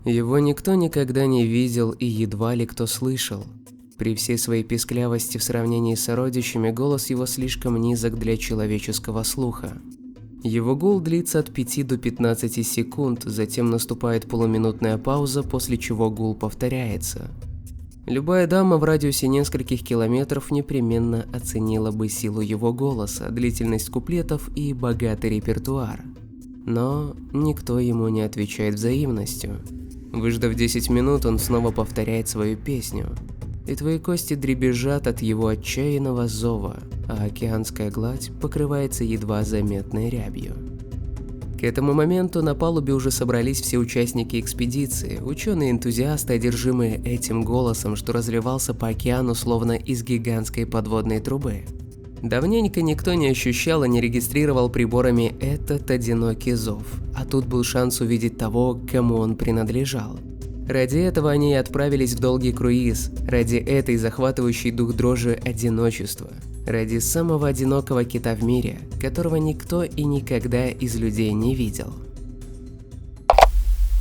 Его никто никогда не видел и едва ли кто слышал. При всей своей писклявости в сравнении с сородичами, голос его слишком низок для человеческого слуха. Его гул длится от 5 до 15 секунд, затем наступает полуминутная пауза, после чего гул повторяется. Любая дама в радиусе нескольких километров непременно оценила бы силу его голоса, длительность куплетов и богатый репертуар. Но никто ему не отвечает взаимностью. Выждав 10 минут, он снова повторяет свою песню. И твои кости дребезжат от его отчаянного зова, а океанская гладь покрывается едва заметной рябью. К этому моменту на палубе уже собрались все участники экспедиции, ученые-энтузиасты, одержимые этим голосом, что разливался по океану словно из гигантской подводной трубы. Давненько никто не ощущал и не регистрировал приборами этот одинокий зов, а тут был шанс увидеть того, кому он принадлежал. Ради этого они и отправились в долгий круиз, ради этой захватывающей дух дрожи одиночества, ради самого одинокого кита в мире, которого никто и никогда из людей не видел.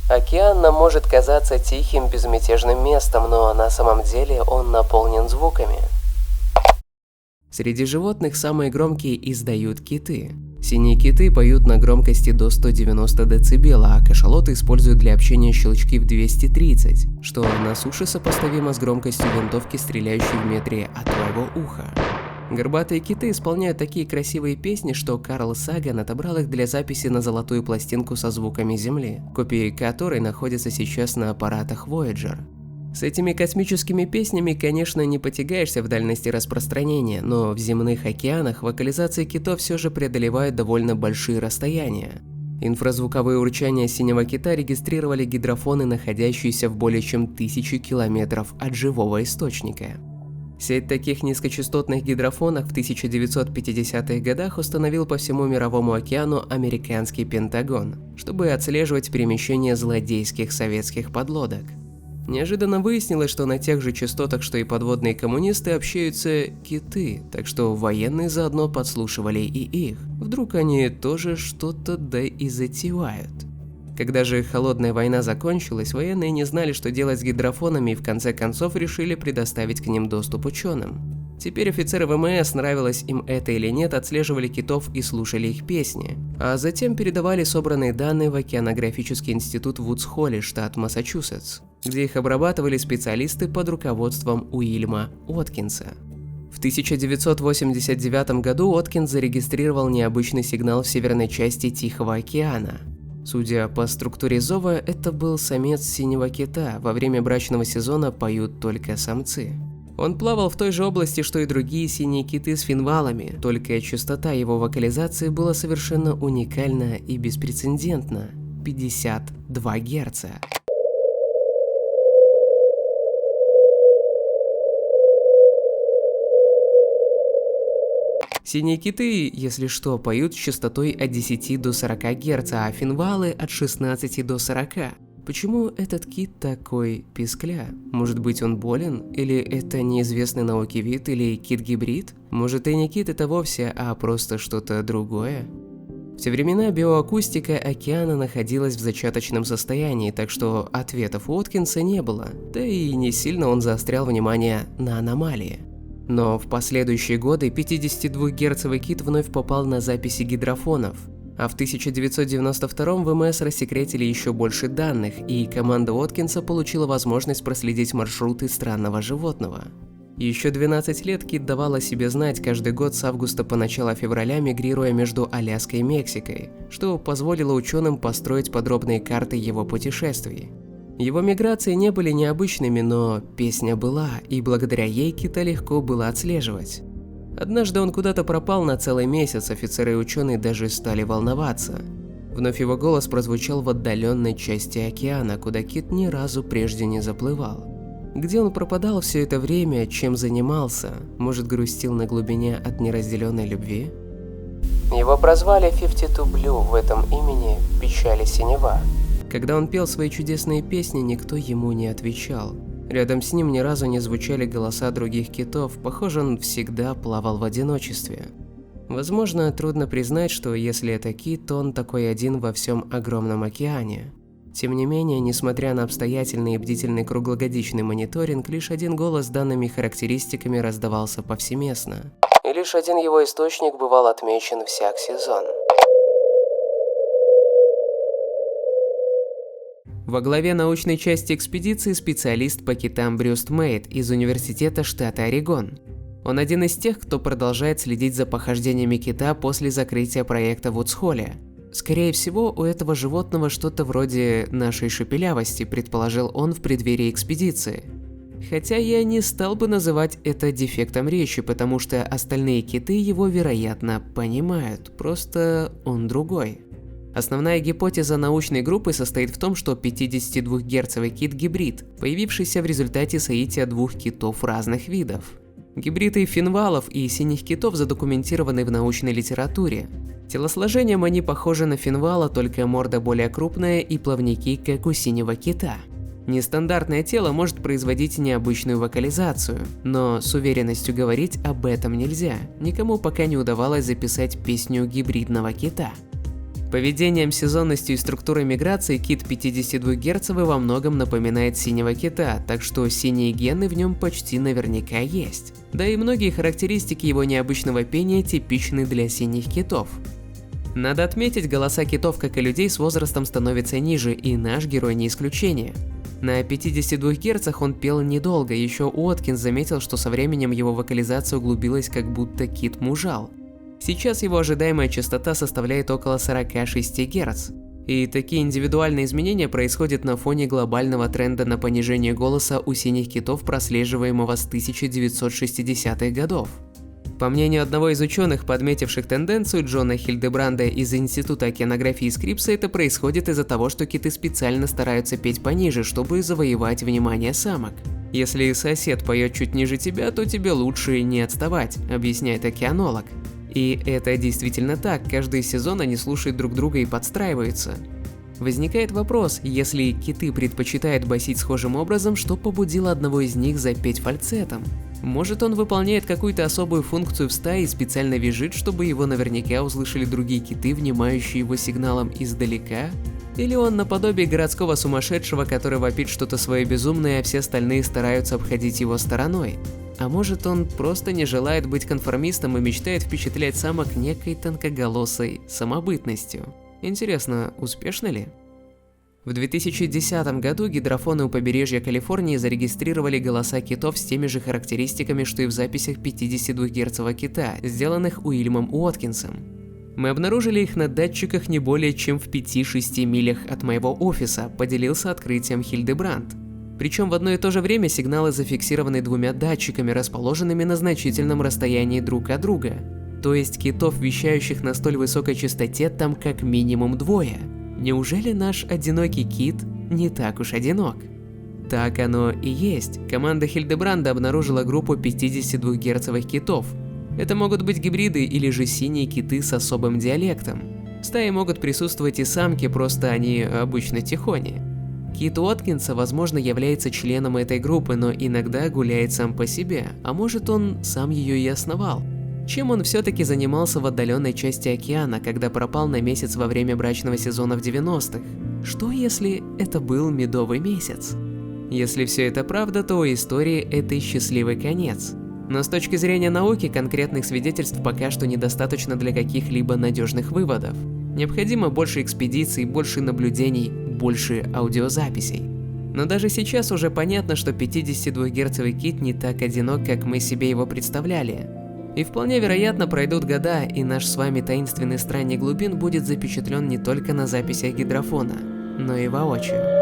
Океан нам может казаться тихим, безмятежным местом, но на самом деле он наполнен звуками. Среди животных самые громкие издают киты. Синие киты поют на громкости до 190 дБ, а кашалоты используют для общения щелчки в 230, что на суше сопоставимо с громкостью винтовки, стреляющей в метре от твоего уха. Горбатые киты исполняют такие красивые песни, что Карл Саган отобрал их для записи на золотую пластинку со звуками Земли, копии которой находятся сейчас на аппаратах Voyager. С этими космическими песнями, конечно, не потягаешься в дальности распространения, но в земных океанах вокализации китов все же преодолевают довольно большие расстояния. Инфразвуковые урчания синего кита регистрировали гидрофоны, находящиеся в более чем 1000 километров от живого источника. Сеть таких низкочастотных гидрофонов в 1950-х годах установил по всему Мировому океану американский Пентагон, чтобы отслеживать перемещение злодейских советских подлодок. Неожиданно выяснилось, что на тех же частотах, что и подводные коммунисты, общаются киты, так что военные заодно подслушивали и их. Вдруг они тоже что-то да и затевают. Когда же холодная война закончилась, военные не знали, что делать с гидрофонами, и в конце концов решили предоставить к ним доступ ученым. Теперь офицеры ВМС, нравилось им это или нет, отслеживали китов и слушали их песни, а затем передавали собранные данные в океанографический институт в Вудс-Холле, штат Массачусетс, где их обрабатывали специалисты под руководством Уильяма Уоткинса. В 1989 году Уоткинс зарегистрировал необычный сигнал в северной части Тихого океана. Судя по структуре зова, это был самец синего кита, во время брачного сезона поют только самцы. Он плавал в той же области, что и другие синие киты с финвалами, только частота его вокализации была совершенно уникальна и беспрецедентна – 52 Гц. Синие киты, если что, поют с частотой от 10 до 40 Гц, а финвалы от 16 до 40. Почему этот кит такой пискля? Может быть, он болен? Или это неизвестный науке вид? Или кит-гибрид? Может, и не кит это вовсе, а просто что-то другое? В те времена биоакустика океана находилась в зачаточном состоянии, так что ответов у Уоткинса не было, да и не сильно он заострял внимание на аномалии. Но в последующие годы 52-герцовый кит вновь попал на записи гидрофонов. А в 1992 ВМС рассекретили еще больше данных, и команда Уоткинса получила возможность проследить маршруты странного животного. Еще 12 лет кит давал о себе знать каждый год с августа по начало февраля, мигрируя между Аляской и Мексикой, что позволило ученым построить подробные карты его путешествий. Его миграции не были необычными, но песня была, и благодаря ей кита легко было отслеживать. Однажды он куда-то пропал на целый месяц, офицеры и ученые даже стали волноваться. Вновь его голос прозвучал в отдаленной части океана, куда кит ни разу прежде не заплывал. Где он пропадал все это время, чем занимался, может, грустил на глубине от неразделенной любви? Его прозвали 52 Blue, в этом имени печали синева. Когда он пел свои чудесные песни, никто ему не отвечал. Рядом с ним ни разу не звучали голоса других китов, похоже, он всегда плавал в одиночестве. Возможно, трудно признать, что если это кит, то он такой один во всем огромном океане. Тем не менее, несмотря на обстоятельный и бдительный круглогодичный мониторинг, лишь один голос с данными характеристиками раздавался повсеместно. И лишь один его источник бывал отмечен всяк сезон. Во главе научной части экспедиции специалист по китам Брюст Мейт из Университета штата Орегон. Он один из тех, кто продолжает следить за похождениями кита после закрытия проекта в Удсхолле. Скорее всего, у этого животного что-то вроде нашей шепелявости, предположил он в преддверии экспедиции. Хотя я не стал бы называть это дефектом речи, потому что остальные киты его, вероятно, понимают, просто он другой. Основная гипотеза научной группы состоит в том, что 52-герцовый кит – гибрид, появившийся в результате соития двух китов разных видов. Гибриды финвалов и синих китов задокументированы в научной литературе. Телосложением они похожи на финвала, только морда более крупная и плавники, как у синего кита. Нестандартное тело может производить необычную вокализацию, но с уверенностью говорить об этом нельзя, никому пока не удавалось записать песню гибридного кита. Поведением, сезонностью и структурой миграции кит 52-герцовый во многом напоминает синего кита, так что синие гены в нем почти наверняка есть. Да и многие характеристики его необычного пения типичны для синих китов. Надо отметить, голоса китов, как и людей, с возрастом становятся ниже, и наш герой не исключение. На 52 герцах он пел недолго, еще Уоткинс заметил, что со временем его вокализация углубилась, как будто кит мужал. Сейчас его ожидаемая частота составляет около 46 Гц. И такие индивидуальные изменения происходят на фоне глобального тренда на понижение голоса у синих китов, прослеживаемого с 1960-х годов. По мнению одного из ученых, подметивших тенденцию, Джона Хильдебранда из Института океанографии Скрипса, это происходит из-за того, что киты специально стараются петь пониже, чтобы завоевать внимание самок. Если сосед поет чуть ниже тебя, то тебе лучше не отставать, объясняет океанолог. И это действительно так, каждый сезон они слушают друг друга и подстраиваются. Возникает вопрос, если киты предпочитают басить схожим образом, что побудило одного из них запеть фальцетом? Может, он выполняет какую-то особую функцию в стае и специально визжит, чтобы его наверняка услышали другие киты, внимающие его сигналом издалека? Или он наподобие городского сумасшедшего, который вопит что-то свое безумное, а все остальные стараются обходить его стороной? А может, он просто не желает быть конформистом и мечтает впечатлять самок некой тонкоголосой самобытностью? Интересно, успешно ли? В 2010 году гидрофоны у побережья Калифорнии зарегистрировали голоса китов с теми же характеристиками, что и в записях 52-герцового кита, сделанных Уильямом Уоткинсом. Мы обнаружили их на датчиках не более чем в 5-6 милях от моего офиса, поделился открытием Хильдебранд. Причем в одно и то же время сигналы зафиксированы двумя датчиками, расположенными на значительном расстоянии друг от друга. То есть китов, вещающих на столь высокой частоте, там как минимум двое. Неужели наш одинокий кит не так уж одинок? Так оно и есть. Команда Хильдебранда обнаружила группу 52-герцовых китов. Это могут быть гибриды или же синие киты с особым диалектом. В стае могут присутствовать и самки, просто они обычно тихони. Кит Уоткинса, возможно, является членом этой группы, но иногда гуляет сам по себе, а может, он сам ее и основал. Чем он все-таки занимался в отдаленной части океана, когда пропал на месяц во время брачного сезона в 90-х? Что если это был медовый месяц? Если все это правда, то у истории это и счастливый конец. Но с точки зрения науки, конкретных свидетельств пока что недостаточно для каких-либо надежных выводов. Необходимо больше экспедиций, больше наблюдений, больше аудиозаписей. Но даже сейчас уже понятно, что 52-герцовый кит не так одинок, как мы себе его представляли. И вполне вероятно пройдут года, и наш с вами таинственный странник глубин будет запечатлен не только на записях гидрофона, но и воочию.